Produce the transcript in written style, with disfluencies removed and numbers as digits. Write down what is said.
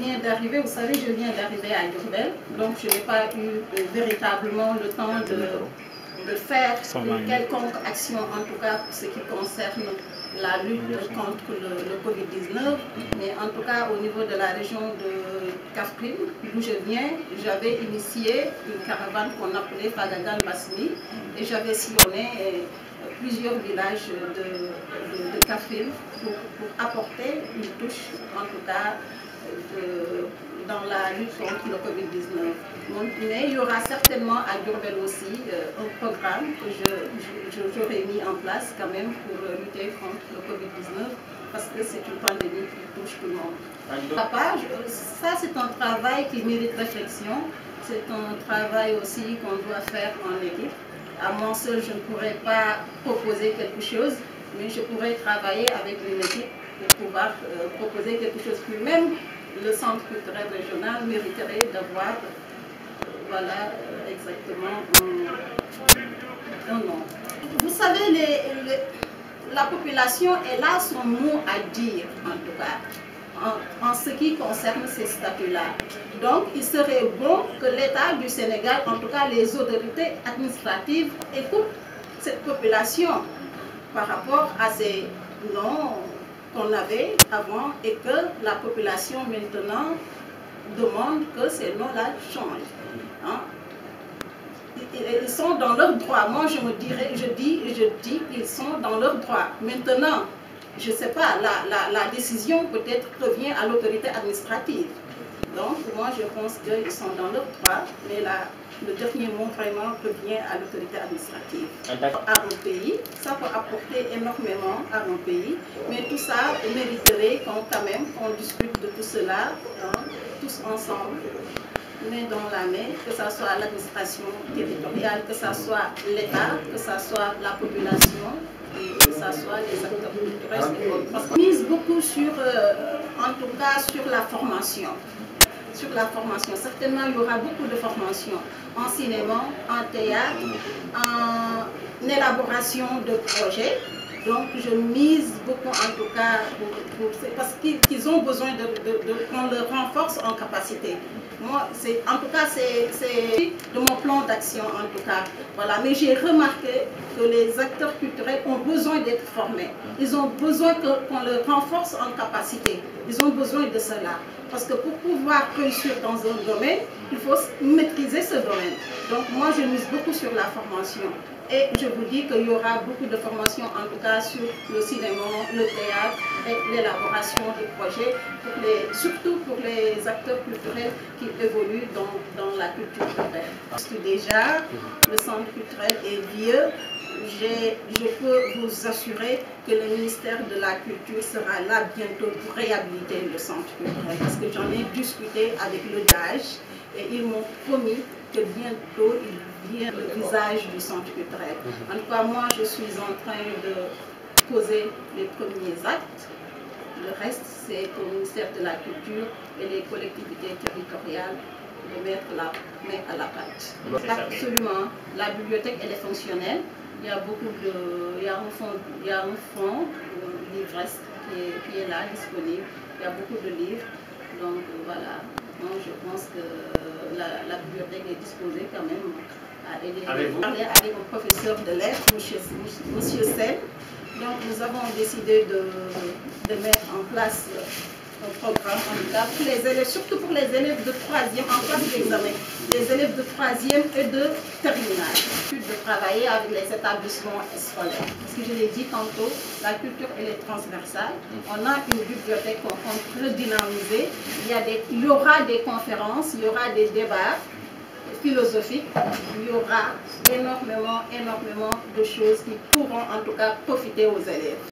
viens d'arriver, vous savez, je viens d'arriver à Diourbel, donc je n'ai pas eu véritablement le temps de faire quelconque action, en tout cas pour ce qui concerne la lutte contre le Covid-19. Mais en tout cas, au niveau de la région de Kaffrine, d'où je viens, j'avais initié une caravane qu'on appelait Fagagan Basmi et j'avais sillonné plusieurs villages de Kaffrine pour apporter une touche, en tout cas, dans la lutte contre le Covid-19. Mais il y aura certainement à Diourbel aussi un programme que j'aurais mis en place quand même pour lutter contre le Covid-19 parce que c'est une pandémie qui touche tout le monde. Papa, ça c'est un travail qui mérite réflexion, c'est un travail aussi qu'on doit faire en équipe. À moi seul, je ne pourrais pas proposer quelque chose, mais je pourrais travailler avec une équipe pour pouvoir proposer quelque chose. Puis même le centre culturel régional mériterait d'avoir voilà, exactement un nom. Vous savez, la population, elle a son mot à dire, en tout cas, en ce qui concerne ces statuts-là. Donc, il serait bon que l'État du Sénégal, en tout cas les autorités administratives, écoutent cette population par rapport à ces noms qu'on avait avant et que la population maintenant demande que ces noms-là changent. Hein? Ils sont dans leurs droits. Moi, je dis qu'ils sont dans leurs droits. Maintenant, je ne sais pas, la décision peut-être revient à l'autorité administrative. Donc, moi, je pense qu'ils sont dans leurs droits, mais le dernier mot vraiment revient à l'autorité administrative. À un pays, ça peut apporter énormément à un pays, mais tout ça mériterait quand même qu'on discute de tout cela, hein, tous ensemble, main dans la main, que ce soit l'administration territoriale, que ce soit l'État, que ce soit la population, et que ce soit les acteurs culturels. Parce qu'on mise beaucoup sur, en tout cas, sur la formation. Sur la formation. Certainement, il y aura beaucoup de formations en cinéma, en théâtre, en élaboration de projets. Donc, je mise beaucoup, en tout cas, parce qu'ils ont besoin qu'on leur renforce en capacité. Moi, en tout cas, c'est de mon plan d'action, en tout cas. Voilà. Mais j'ai remarqué que les acteurs culturels ont besoin d'être formés. Ils ont besoin qu'on leur renforce en capacité. Ils ont besoin de cela. Parce que pour pouvoir réussir dans un domaine, il faut maîtriser ce domaine. Donc moi, je mise beaucoup sur la formation. Et je vous dis qu'il y aura beaucoup de formations, en tout cas sur le cinéma, le théâtre et l'élaboration de projets, surtout pour les acteurs culturels qui évoluent dans la culture culturelle. Parce que déjà, le centre culturel est vieux. Je peux vous assurer que le ministère de la Culture sera là bientôt pour réhabiliter le centre culturel. Parce que j'en ai discuté avec le DAGE et ils m'ont promis que bientôt il vient le visage du centre culturel. En tout cas, moi, je suis en train de poser les premiers actes. Le reste, c'est au ministère de la Culture et les collectivités territoriales de mettre la main à la pâte. Absolument. La bibliothèque, elle est fonctionnelle. Il y a un fonds livresse qui est là, disponible. Il y a beaucoup de livres. Donc voilà, moi je pense que la bibliothèque est disposée quand même à aider. J'ai parlé avec un professeur de lettres, M. Sen. Donc nous avons décidé de mettre en place un programme, en tout cas, pour les élèves, surtout pour les élèves de 3e en classe d'examen, les élèves de 3e et de terminale, de travailler avec les établissements scolaires. Parce que je l'ai dit tantôt, la culture elle est transversale. On a une bibliothèque qu'on peut redynamiser. Il y aura des conférences, il y aura des débats philosophiques, il y aura énormément de choses qui pourront en tout cas profiter aux élèves.